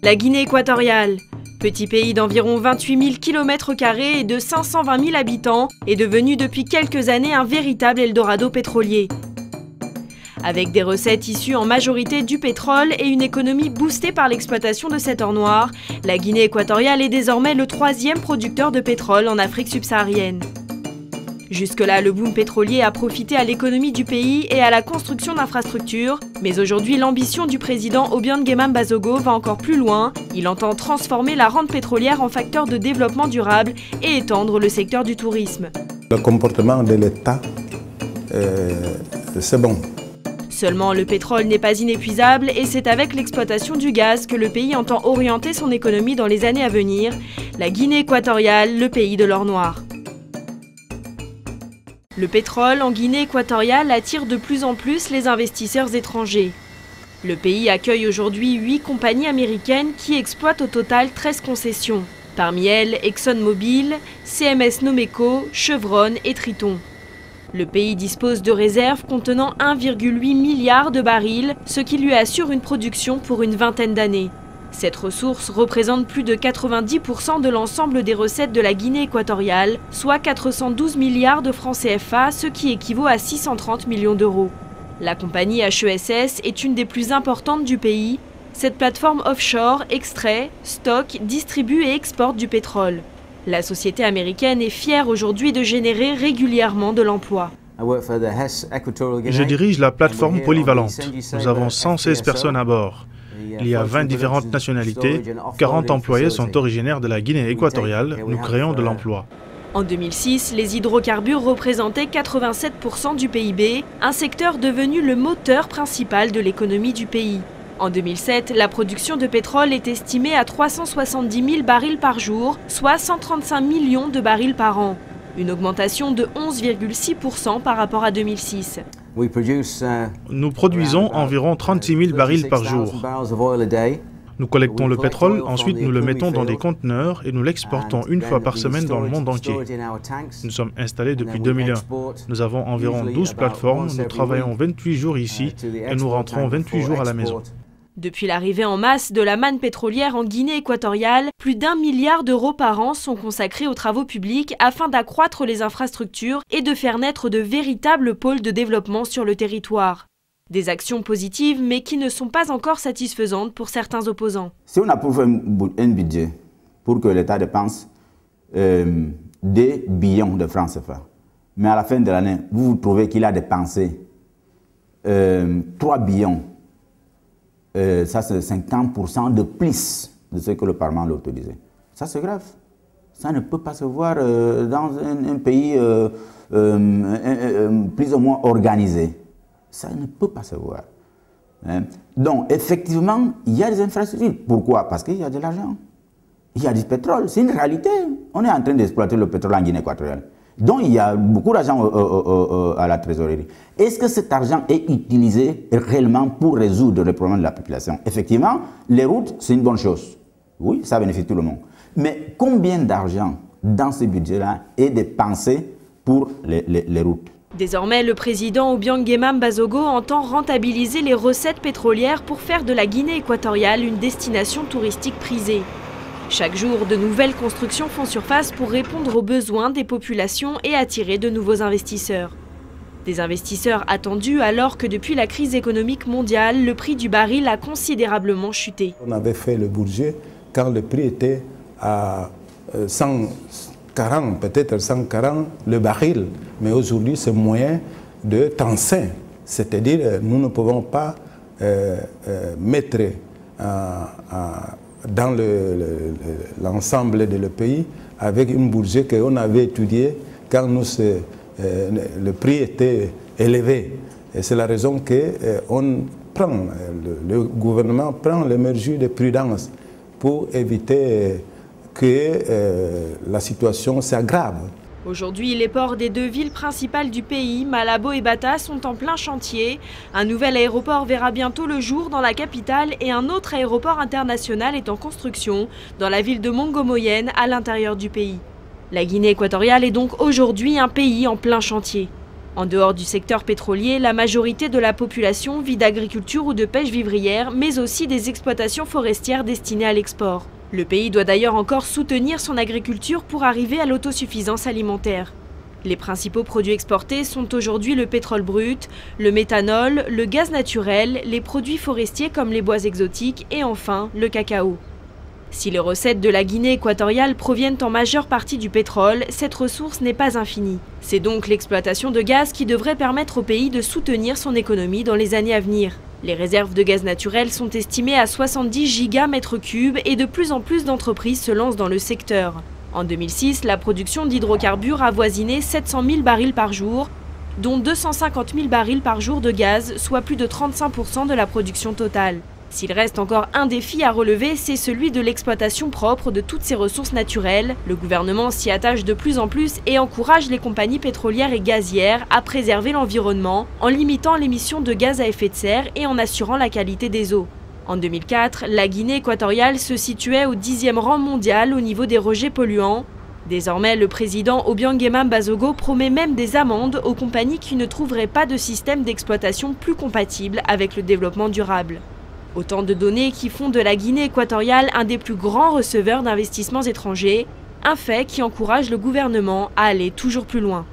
La Guinée équatoriale, petit pays d'environ 28 000 km² et de 520 000 habitants, est devenu depuis quelques années un véritable Eldorado pétrolier. Avec des recettes issues en majorité du pétrole et une économie boostée par l'exploitation de cet or noir, la Guinée équatoriale est désormais le 3e producteur de pétrole en Afrique subsaharienne. Jusque-là, le boom pétrolier a profité à l'économie du pays et à la construction d'infrastructures. Mais aujourd'hui, l'ambition du président Obiang Nguema Mbasogo va encore plus loin. Il entend transformer la rente pétrolière en facteur de développement durable et étendre le secteur du tourisme. Le comportement de l'État, c'est bon. Seulement, le pétrole n'est pas inépuisable et c'est avec l'exploitation du gaz que le pays entend orienter son économie dans les années à venir. La Guinée équatoriale, le pays de l'or noir. Le pétrole en Guinée équatoriale attire de plus en plus les investisseurs étrangers. Le pays accueille aujourd'hui 8 compagnies américaines qui exploitent au total 13 concessions. Parmi elles, ExxonMobil, CMS Nomeco, Chevron et Triton. Le pays dispose de réserves contenant 1,8 milliard de barils, ce qui lui assure une production pour une vingtaine d'années. Cette ressource représente plus de 90% de l'ensemble des recettes de la Guinée équatoriale, soit 412 milliards de francs CFA, ce qui équivaut à 630 millions d'euros. La compagnie HESS est une des plus importantes du pays. Cette plateforme offshore extrait, stocke, distribue et exporte du pétrole. La société américaine est fière aujourd'hui de générer régulièrement de l'emploi. Je dirige la plateforme polyvalente. Nous avons 116 personnes à bord. Il y a 20 différentes nationalités, 40 employés sont originaires de la Guinée équatoriale, nous créons de l'emploi. En 2006, les hydrocarbures représentaient 87% du PIB, un secteur devenu le moteur principal de l'économie du pays. En 2007, la production de pétrole est estimée à 370 000 barils par jour, soit 135 millions de barils par an. Une augmentation de 11,6% par rapport à 2006. Nous produisons environ 36 000 barils par jour. Nous collectons le pétrole, ensuite nous le mettons dans des conteneurs et nous l'exportons une fois par semaine dans le monde entier. Nous sommes installés depuis 2001. Nous avons environ 12 plateformes, nous travaillons 28 jours ici et nous rentrons 28 jours à la maison. Depuis l'arrivée en masse de la manne pétrolière en Guinée équatoriale, plus d'1 milliard d'euros par an sont consacrés aux travaux publics afin d'accroître les infrastructures et de faire naître de véritables pôles de développement sur le territoire. Des actions positives, mais qui ne sont pas encore satisfaisantes pour certains opposants. Si on approuve un budget pour que l'État dépense 2 billions de francs CFA, mais à la fin de l'année, vous trouvez qu'il a dépensé 3 billions, ça c'est 50% de plus de ce que le Parlement l'a autorisé. Ça c'est grave. Ça ne peut pas se voir dans un pays plus ou moins organisé. Ça ne peut pas se voir. Hein? Donc effectivement, il y a des infrastructures. Pourquoi? Parce qu'il y a de l'argent. Il y a du pétrole. C'est une réalité. On est en train d'exploiter le pétrole en Guinée équatoriale. Donc il y a beaucoup d'argent à la trésorerie. Est-ce que cet argent est utilisé réellement pour résoudre les problèmes de la population? Effectivement, les routes, c'est une bonne chose. Oui, ça bénéficie tout le monde. Mais combien d'argent dans ce budget-là est dépensé pour les routes? Désormais, le président Obiang Nguema Mbasogo entend rentabiliser les recettes pétrolières pour faire de la Guinée équatoriale une destination touristique prisée. Chaque jour, de nouvelles constructions font surface pour répondre aux besoins des populations et attirer de nouveaux investisseurs. Des investisseurs attendus alors que depuis la crise économique mondiale, le prix du baril a considérablement chuté. On avait fait le budget quand le prix était à 140, peut-être 140 le baril, mais aujourd'hui c'est moyen de 35. C'est-à-dire nous ne pouvons pas mettre dans l'ensemble de le pays avec une budget qu'on avait étudiée quand le prix était élevé. Et c'est la raison que le gouvernement prend les mesures de prudence pour éviter que la situation s'aggrave. Aujourd'hui, les ports des 2 villes principales du pays, Malabo et Bata, sont en plein chantier. Un nouvel aéroport verra bientôt le jour dans la capitale et un autre aéroport international est en construction dans la ville de Mongomoyen, à l'intérieur du pays. La Guinée équatoriale est donc aujourd'hui un pays en plein chantier. En dehors du secteur pétrolier, la majorité de la population vit d'agriculture ou de pêche vivrière, mais aussi des exploitations forestières destinées à l'export. Le pays doit d'ailleurs encore soutenir son agriculture pour arriver à l'autosuffisance alimentaire. Les principaux produits exportés sont aujourd'hui le pétrole brut, le méthanol, le gaz naturel, les produits forestiers comme les bois exotiques et enfin le cacao. Si les recettes de la Guinée équatoriale proviennent en majeure partie du pétrole, cette ressource n'est pas infinie. C'est donc l'exploitation de gaz qui devrait permettre au pays de soutenir son économie dans les années à venir. Les réserves de gaz naturel sont estimées à 70 gigamètres cubes et de plus en plus d'entreprises se lancent dans le secteur. En 2006, la production d'hydrocarbures avoisinait 700 000 barils par jour, dont 250 000 barils par jour de gaz, soit plus de 35% de la production totale. S'il reste encore un défi à relever, c'est celui de l'exploitation propre de toutes ces ressources naturelles. Le gouvernement s'y attache de plus en plus et encourage les compagnies pétrolières et gazières à préserver l'environnement en limitant l'émission de gaz à effet de serre et en assurant la qualité des eaux. En 2004, la Guinée équatoriale se situait au 10e rang mondial au niveau des rejets polluants. Désormais, le président Obiang Bazogo promet même des amendes aux compagnies qui ne trouveraient pas de système d'exploitation plus compatible avec le développement durable. Autant de données qui font de la Guinée équatoriale un des plus grands receveurs d'investissements étrangers, un fait qui encourage le gouvernement à aller toujours plus loin.